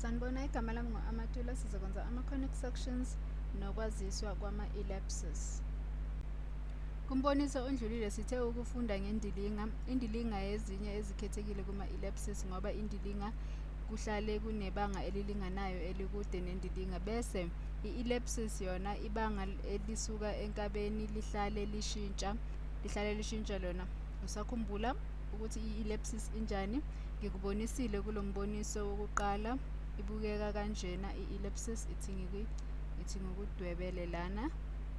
Sanibona, igama lami ngo-Amatula. Sizokwenza ama-conic sections nokwaziswa kwama-ellipses. Kumboniso ondlulile sithe ukufunda ngendilinga. Indilinga yezinye ezikhethekile kuma-ellipses ngoba indilinga kuhlale kunebanga elilinganayo elikude nendilinga, bese i-ellipsis yona ibanga elisuka enkabeni lihlale lishintsha lona. Usakhumbula ukuthi i-ellipsis injani? Ngikubonisile kulo mboniso wokuqala. Ibukeka kanjena i-ellipsis. Ithi ngikudwebele lana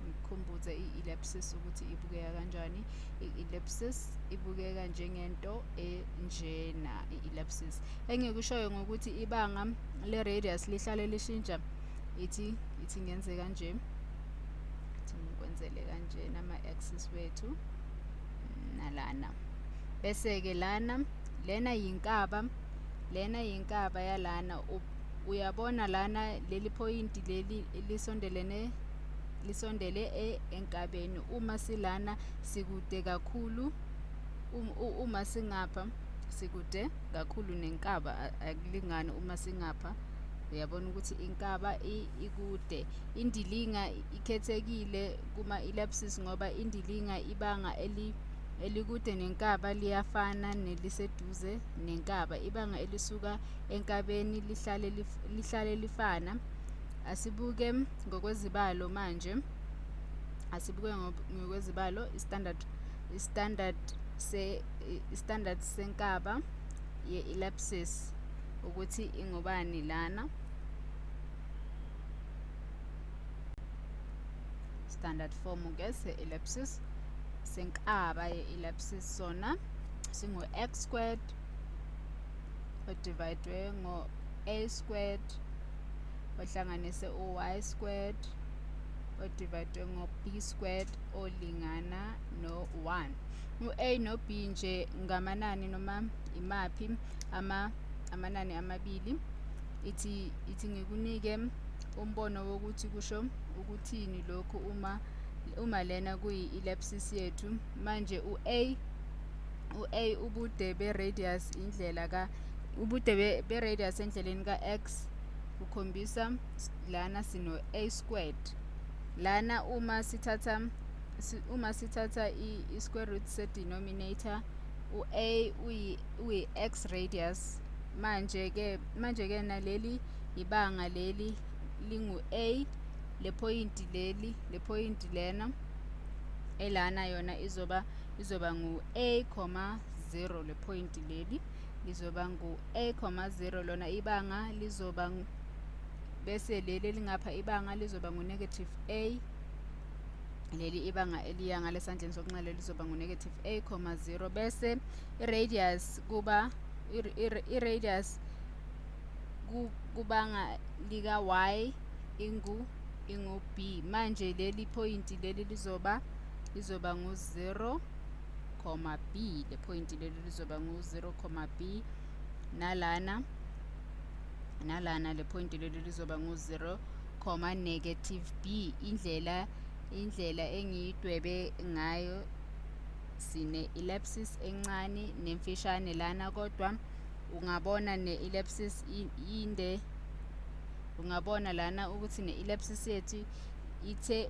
ngikukhumbuze i-ellipsis ukuthi ibukeka kanjani. I-ellipsis ibukeka njengento enjena. I-ellipsis engikushoyo ngokuthi ibanga le-radius lihlale lishintsha, ithi ngenze kanje, ithi ngikwenzele kanjena ama-axis wethu nalana. Bese-ke lana lena yinkaba yalana. Uyabona lana leli point leli lisondele enkabeni. Uma silana sikude kakhulu, uma singapha sikude kakhulu nenkaba, akulingani uma singapha. Uyabona ukuthi inkaba ikude. Indilinga ikhethekile kuma-ellipses ngoba indilinga ibanga elikude nenkaba liyafana neliseduze nenkaba. Ibanga elisuka enkabeni lihlale lifana. Asibuke ngokwezibalo manje. Istandard senkaba ye-ellipsis ukuthi ingubani lana. Standard form se-ellipsis senkaba ye-ellipsis sona singu-x squared divided ngo-a squared ohlanganise u-y squared divided ngo-b squared olingana no-1. U-a no-b nje ngamanani noma imaphi amanani amabili. Ithi ngikunike umbono wokuthi kusho ukuthini lokhu uma lena kuyi-ellipsis yethu. Manje u-a ubude be-radius endleleni ka-x ukhombisa lana sino-a squared. Lana uma sithatha i-square root se-denominator, u-a uyi-x radius. Manje ke naleli ibanga leli lingu-a, le point lena elana yona izoba ngu-a, 0. Le point leli lizoba ngu-a, 0. Lona ibanga lizoba bese leli lingapha ibanga lizoba ngu-negative a. Leli ibanga eliya ngale sandleni sokunxele lizoba ngu-negative a, 0. Bese i-radius kubanga lika-y ingu-b. Manje leli point leli lizoba ngu-0, b. Le point leli lizoba ngu-0, b. Nalana le point leli lizoba ngu-0, negative b. Indlela engiyidwebe ngayo sine-ellipsis encane nemfishane lana, kodwa ungabona ne-ellipsis inde. Ungabona lana ukuthi ne-ellipsis yethu ithe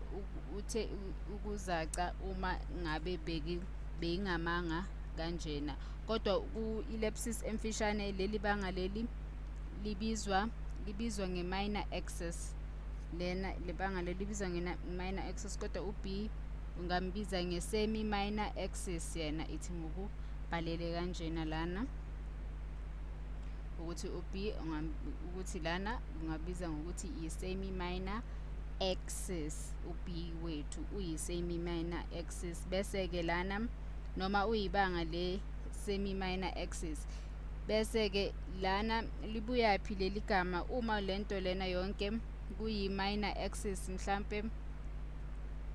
ukuzaca uma ngabe beyingamanga kanjena, kodwa ku-ellipsis emfishane leli banga leli libizwa nge-minor axis. Le banga leli libizwa nge-minor axis, kodwa u-b ungambiza nge-semi-minor axis. Yena ithi ngokubhalele kanjena lana ukuthi u-b ukuthi lana ungabiza ngokuthi i-semi-minor axis. U-b wethu uyi-semi-minor axis. Bese-ke lana noma uyibanga le-semi-minor axis, bese-ke lana libuyaphi leli gama uma lento lena yonke kuyi-minor axis.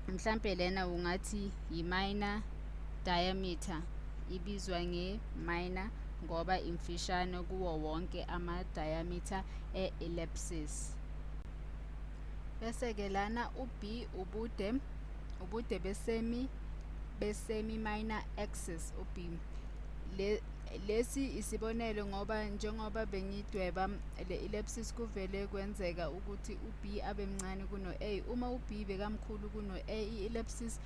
Mhlampe lena ungathi yi-minor diameter, ibizwa nge-minor ngoba imfishane kuwo wonke ama-diameter e-ellipsis. Bese-ke lana u-b ubude be-semi-minor axis. U-b lesi isibonelo ngoba njengoba bengidweba le ellipsis kuvele kwenzeka ukuthi u-b abe mncane kuno-a. Uma u-b bekamkhulu kuno-a, i-ellipsis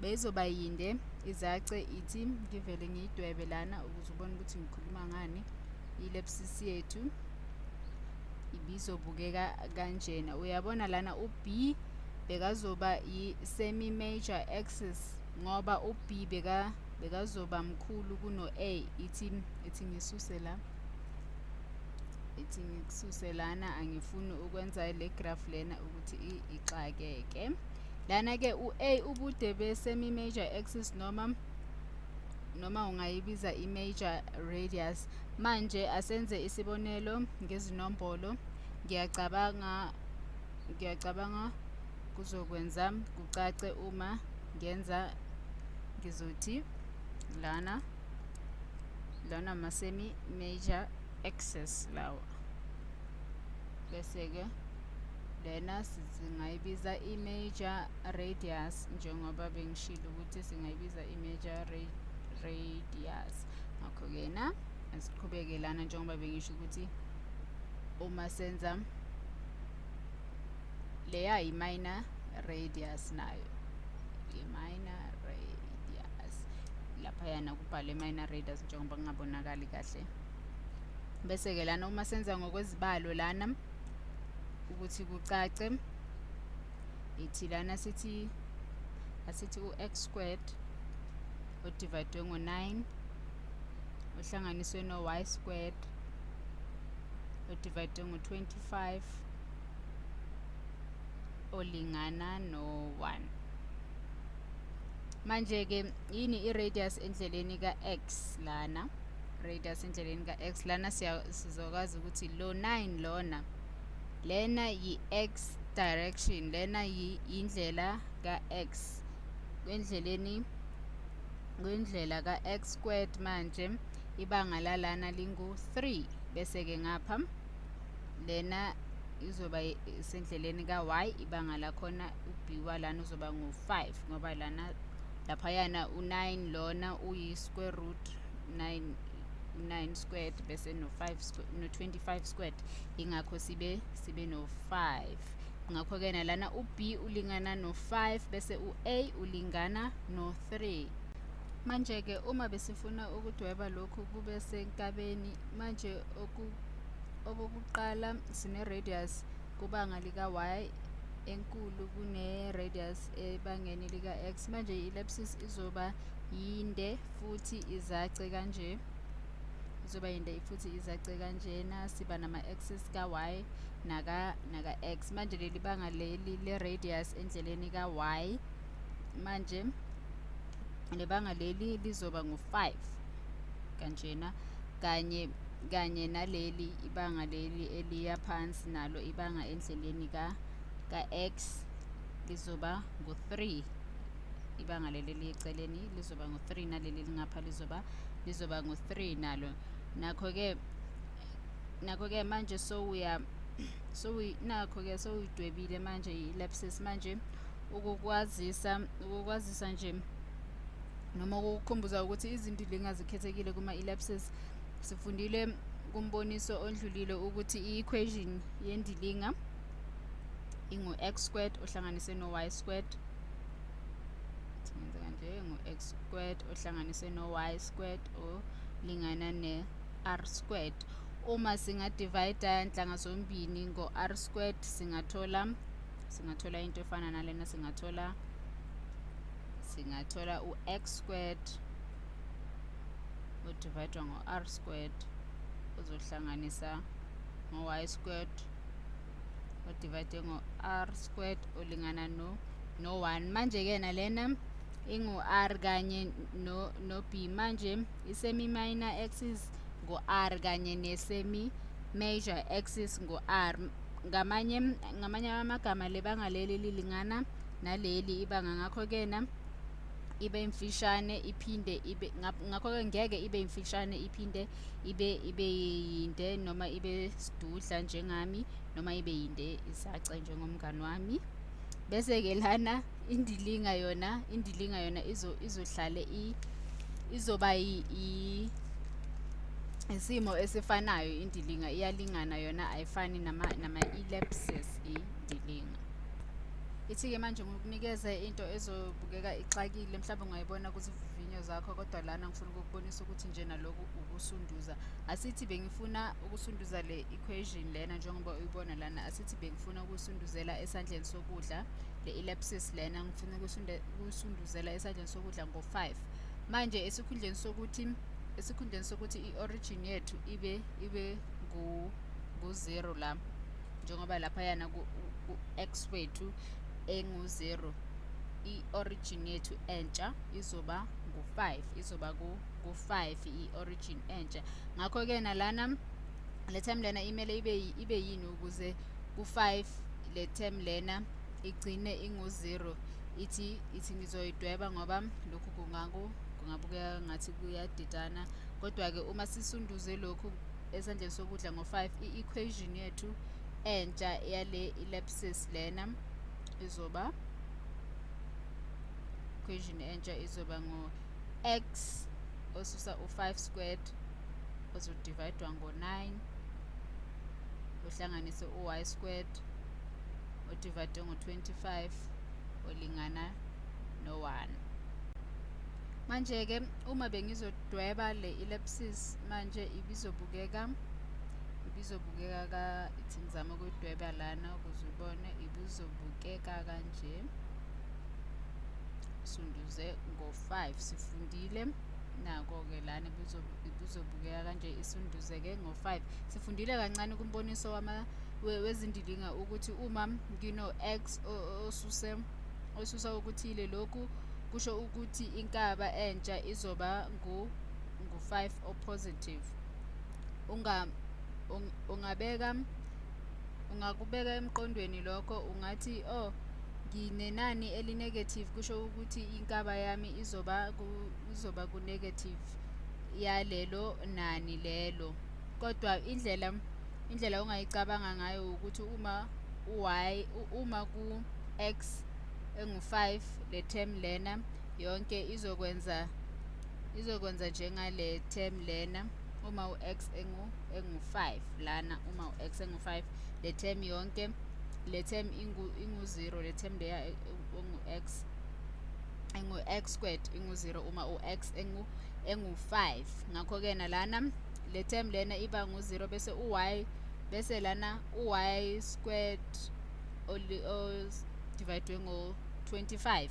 beyizoba yinde. Izace ithi ngivele ngiyidwebe lana ukuze ubone ukuthi ngikhuluma ngani. I-ellipsis yethu ibizobukeka kanjena. Uyabona lana u-b bekazoba yi-semi-major axis ngoba u-b bekazoba mkhulu kuno-a. ithi ngisuse la, ithi ngikususe lana, angifuni ukwenza le graph lena ukuthi ixakeke. Lana-ke u-a ubude be-semi-major axis noma ungayibiza i-major radius. Manje asenze isibonelo ngezinombolo. Ngiyacabanga kuzokwenza kucace uma ngizothi lana ma-semi-major axis lawa, bese-ke lena singayibiza i-major radius njengoba bengishilo ukuthi singayibiza i-major radius. Ngakho-ke na asiqhubeke lana njengoba bengisho ukuthi uma senza leya i-minor radius, nayo i-minor radius laphayana kubhalwe minor radius njengoba kungabonakali kahle. Bese-ke lana uma senza ngokwezibalo lana ukuthi kucace, ithi lana asithi u-x squared odivayidwe ngo-9 ohlanganiswe no-y squared odivayidwe ngo-25 olingana no-1. Manje-ke yini i-radius endleleni ka-x lana? Radius endleleni ka-x lana sizokwazi ukuthi lo 9 lona, lena yi-x direction, lena yindlela ka-x. Kwindlela ka-x squared manje ibanga lalana lingu-3. Bese-ke ngapha lena izoba sendleleni ka-y, ibanga lakhona ubhiwa lana uzoba ngu-5 ngoba lana laphayana u-9 lona uyi-square root 9 squared bese no-25 squared, ingakho sibe no-5. Ngakho-ke nalana u-b ulingana no-5 bese u-a ulingana no-3. Manje-ke uma besifuna ukudweba lokhu kube senkabeni, manje okokuqala sine-radius kubanga lika-y enkulu kune-radius ebangeni lika-x. Manje i-ellipsis izoba yinde futhi izace kanje, kanjena. Siba nama-axis ka-y naka-x. Manje leli banga leli le-radius endleleni ka-y, manje lebanga leli lizoba ngu-5 kanjena, kanye naleli ibanga leli eliya phansi nalo ibanga endleleni ka-x lizoba ngu-3. Ibanga leli liyeceleni lizoba ngu-3, naleli lingapha lizoba ngu-3 nalo. Nakho-ke manje sowuyidwebile manje i-ellipsis. Manje ukukwazisa nje noma ukukukhumbuza ukuthi izindilinga zikhethekile kuma-ellipses, sifundile kumboniso ondlulile ukuthi i-equation yendilinga ingu-x squared ohlanganise no-y squared. Ngu-x squared ohlanganise no-y squared olingana ne-r squared. Uma singadivayida nhlanga zombini ngo-r squared singathola into efana nalena. Singathola u-x squared odivayidwa ngo-r squared uzohlanganisa no-y squared odivayidwe ngo-r squared olingana no-1. Manje-ke nalena ingu-r kanye no-b. Manje i-semi-minor axis ngu-r kanye ne-semi-major axis ngu-r. Ngamanye amagama lebanga leli lilingana naleli ibanga, ngakho-ke ibe imfishane iphinde ibe ngakho-ke ngeke ibe imfishane iphinde ibe yinde, noma ibe sidudla njengami, noma ibe yinde isace njengomngani wami. Bese-ke lana indilinga yona izohlale izoba isimo esifanayo. Indilinga iyalingana, yona ayifani nama-ellipses indilinga. Ithi-ke manje ngokunikeza into ezobukeka ixakile, mhlawumbe ungayibona kuzivivinyo zakho, kodwa lana ngifuna ukukubonisa ukuthi nje naloku ukusunduza. Asithi bengifuna ukusunduza le equation lena njengoba uyibona lana, asithi bengifuna ukusunduzela esandleni sokudla le ellipsis lena, ngifuna ukusunduzela esandleni sokudla ngo-5. Manje esikhundleni sokuthi i-origin yethu ibe ngu-0 la, njengoba lapha yana ku-x wethu engu-0, i-origin yethu entsha izoba ngu-5, izoba ku-5 i-origin entsha. Ngakho-ke nalana le term lena imele ibe yini ukuze ku-5 le term lena igcine ingu-0? Ithi ngizoyidweba ngoba lokhu kungabukeka ngathi kuyadidana, kodwa-ke uma sisunduze lokhu esandleni sokudla ngo-5, i-equation yethu entsha yale ellipsis lena izoba ngo-x osusa u-5 squared ozodividwa ngo-9 ohlanganise u-y squared odivide ngo-25 olingana no-1. Manje-ke uma bengizodweba le ellipsis manje ibizobukeka ithi ngizama ukuyidweba lana ukuze ubone, ibizobukeka kanje. Sunduze ngo-5, sifundile nako-ke lana ibizobukeka kanje, isunduzeke ngo-5. Sifundile kancane kumboniso wezindilinga ukuthi uma ngino-x osusa ukuthile, lokhu kusho ukuthi inkaba entsha izoba ngu-5 o-positive. Ungakubeka emqondweni lokho, ungathi nginenani eli-negative, kusho ukuthi inkaba yami izoba ku-negative yalelo nani lelo. Kodwa indlela ongayicabanga ngayo ukuthi uma ku-x engu-5 le term lena yonke izokwenza njengale term lena. Uma u-x engu-5 lana, uma u-x engu-5 le term yonke, le term ingu-0, le term leya engu-x squared ingu-0 uma u-x engu-5. Ngakho-ke nalana le term lena iba ngu-0, bese lana u-y squared dividwe ngo-25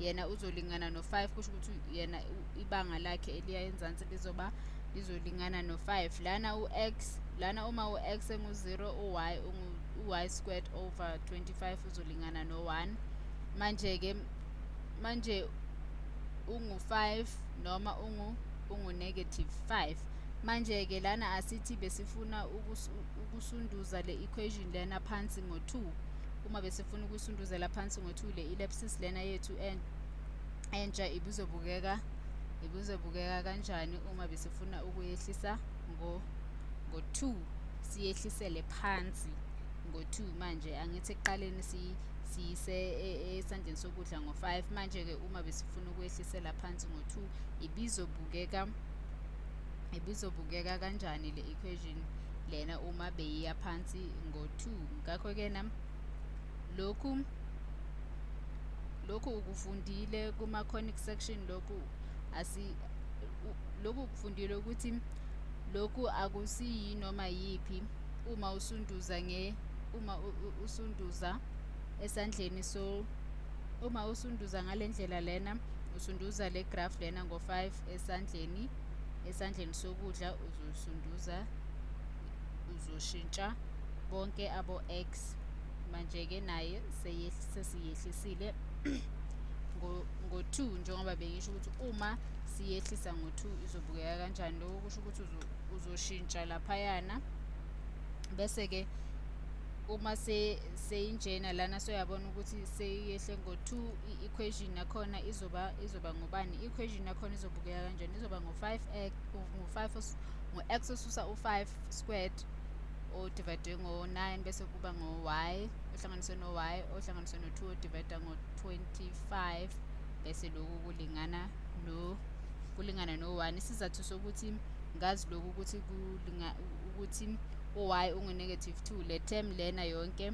yena uzolingana no-5, kusho ukuthi yena ibanga lakhe eliya enzansi lizolingana no-5. Lana uma u-x engu-0, u-y squared over 25 uzolingana no-1. Manje ungu-5 noma ungu-negative 5. Manje-ke lana asithi besifuna ukusunduza le equation lena phansi ngo-2. Uma besifuna ukusunduzela phansi ngo-2 le ellipsis lena yethu entsha ibizobukeka kanjani uma besifuna ukuyehlisa ngo-2, siyehlisele phansi ngo-2. Manje angithi ekuqaleni siyise esandleni sokudla ngo-5. Manje-ke uma besifuna ukuyehlisela phansi ngo-2 ibizobukeka kanjani le equation lena uma beyiya phansi ngo-2? Ngakho-ke lokhu ukufundile kuma-conic section. Lokhu ukufundile ukuthi lokhu akusiyi noma yiphi uma usunduza esandleni uma usunduza ngale ndlela lena, usunduza le graph lena ngo-5 esandleni sokudla, uzoshintsha bonke abo-x. Manje-ke naye sesiyehlisile ngo-2, njengoba bengisho ukuthi uma siyehlisa ngo-2 izobukeka kanjani. Lokho kusho ukuthi uzoshintsha laphayana, bese-ke uma seyinjena lana soyabona ukuthi seyehle ngo-2, i-equation yakhona izoba ngobani? I-equation yakhona izobukeka kanjani? Izoba ngo-x osusa u-5 squared odividwe ngo-9, bese kuba ngo-y ohlanganiswe no-y ohlanganiswe no-2 odivida ngo-25, bese lokhu kulingana kulingana no-1. Isizathu sokuthi ngazi lokhu ukuthi ukuthi u-y ungu-2, le term lena yonke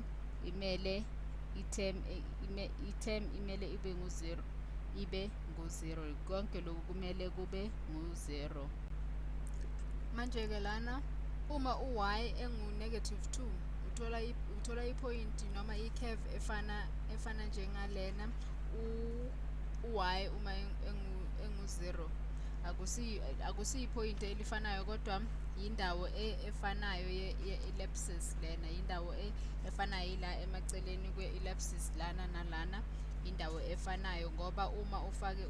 imele i-term imele ibe ngu-0, konke lokhu kumele kube ngu-0. Manje-ke lana uma u-y engu-2 uthola iphoyinti noma i-curve efana njengalena. U-y uma engu-0 akusiyiphoyinti elifanayo, kodwa yindawo efanayo ye-ellipses lena, yindawo efanayo ila emaceleni kwe-ellipses lana nalana, indawo efanayo, ngoba uma ufake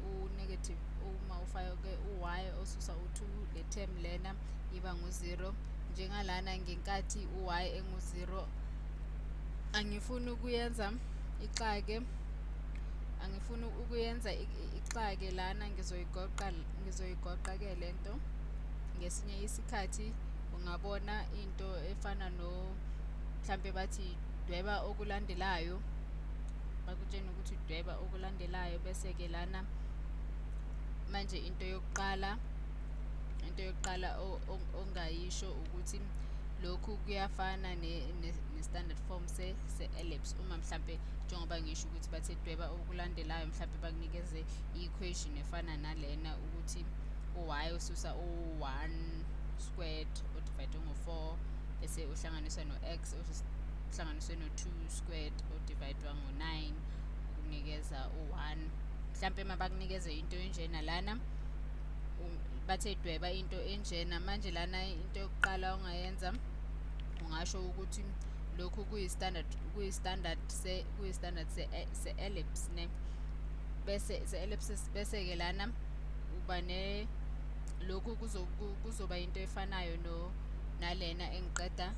u-y osusa u-2, le term lena iba ngu-0. Njengalana ngenkathi u-y engu-0 angifuni ukuyenza ixake lana, ngizoyigoqa-ke lento. Ngesinye isikhathi ungabona into efana mhlampe bathi dweba okulandelayo, bakutshena ukuthi dweba okulandelayo, bese-ke lana manje into yokuqala ongayisho ukuthi lokhu kuyafana ne-standard form se-ellipse. Uma mhlampe njengoba ngisho ukuthi bathe dweba okulandelayo, mhlampe bakunikeze i-equation efana nalena ukuthi u-y ususa u-1 squared odivide ngo-4, bese uhlanganiswa no-x uhlanganiswe no-2 squared odividwa ngo-9 ukunikeza u-1. Mhlampe mabakunikeze into enjena lana, bathe dweba into enjena, manje lana into yokuqala ongayenza, ungasho ukuthi lokhu kuyi-standard se-ellipse ne, bese se-ellipses, bese-ke lana uba lokhu kuzoba into efanayo nalena engiqeda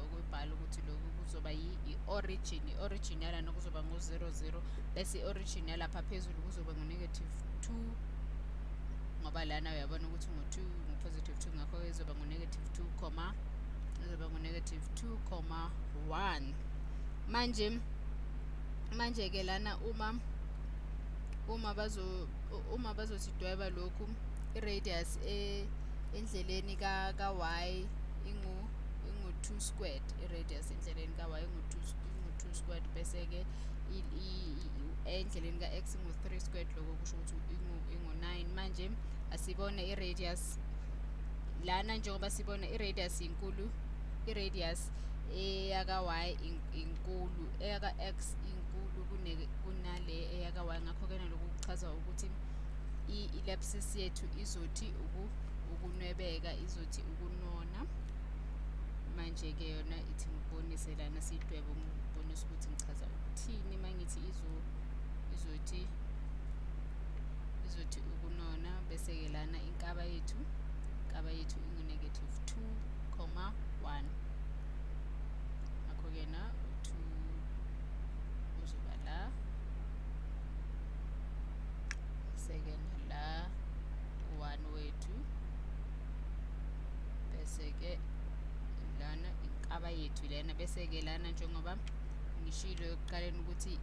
ukuyibhala ukuthi lokhu kuzoba i-origin. I-origin yalana kuzoba ngu-0, bese i-origin yalapha phezulu kuzoba ngu-2, ngoba lana uyabona ukuthi ngu-2 ngu-2, ngakho-ke izoba ngu-2, izoba ngu-2,1. Manje-ke lana uma bazosidweba lokhu, i-radius endleleni ka-y ingu-2 squared, i-radius endleleni ka-y ingu-2 squared, bese-ke endleleni ka-x ingu-3 squared, lokho kusho ukuthi ingu-9. Manje asibone i-radius lana, njengoba sibona i-radius inkulu, i-radius eyaka-y inkulu, eyaka-x inkulu kunale eyaka-y. Ngakho-ke nalokhu kuchaza ukuthi i-ellipsis yethu izothi ukunwebeka, izothi ukunona. Manje-ke yona ithi ngibonise lana, siyidwebe ngibonise ukuthi ngichaza ukuthini mangithi izothi ukunona. Bese-ke lana inkaba yethu ingu-2,1. Ngakho-ke na 2 uzoba la, bese-ke la 1 wethu, bese-ke lana inkaba yethu lena. Bese-ke lana njengoba ngishilo ekuqaleni ukuthi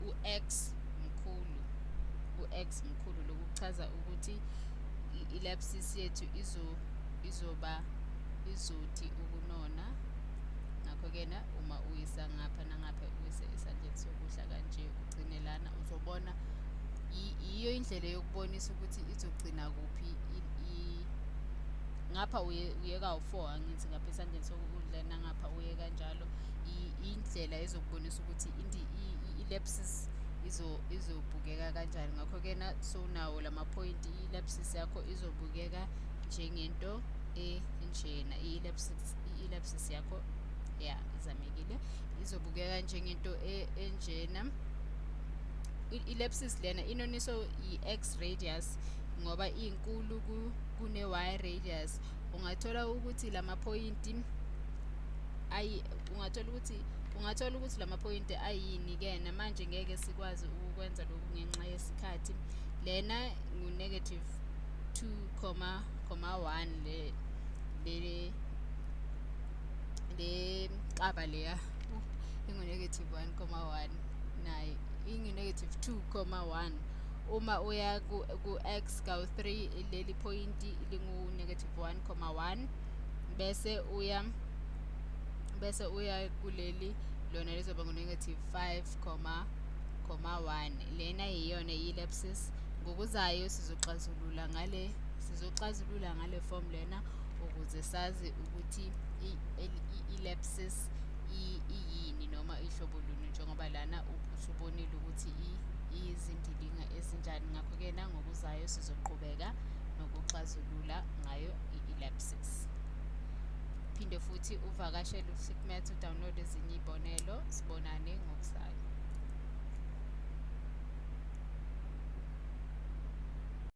u-x mkhulu, lokhu kuchaza ukuthi i-ellipsis yethu izothi ukunona. Ngakho-ke na uma uyisa ngapha nangapha, uyise esandleni sokudla kanje, ugcine lana, uzobona iyo indlela yokubonisa ukuthi izogcina kuphi. Ngapha uyeka u-4, angithi ngapha esandleni sokudla, nangapha uyeka njalo. Indlela ezokubonisa ukuthi i-ellipsis izobukeka kanjani. Ngakho-ke na sowunawo lamaphoyinti, i-ellipsis yakho izobukeka njengento enjena. I-ellipsis yakho izamekile, izobukeka njengento enjena. I-ellipsis lena inoniswa i-x radius ngoba inkulu kune-y radius. Ungathola ukuthi lamaphoyinti ungathola ukuthi lamaphoyinti ayini-ke. Manje ngeke sikwazi ukukwenza lokhu ngenxa yesikhathi. Lena ngu-2,1 le nkaba leya ingu-1,1 nayo ingu-2,1. uma uya ku x gawu 3 leli point lingu negative 1,1 bese uya kuleli lona lizoba ngu negative 5,1. Lena yiyona ellipsis. Ngokuzayo sizoxazulula ngale form lena ukuze sazi ukuthi ellipsis iyini noma ihlobo luni, njengoba lana usubonile ukuthi izindilinga ezinjani. Ngakho-ke nangokuzayo sizoqhubeka nokuxazulula ngayo ellipsis. Phinde futhi uvakashele uSigmath udownload ezinye izibonelo. Sibonane ngokuzayo.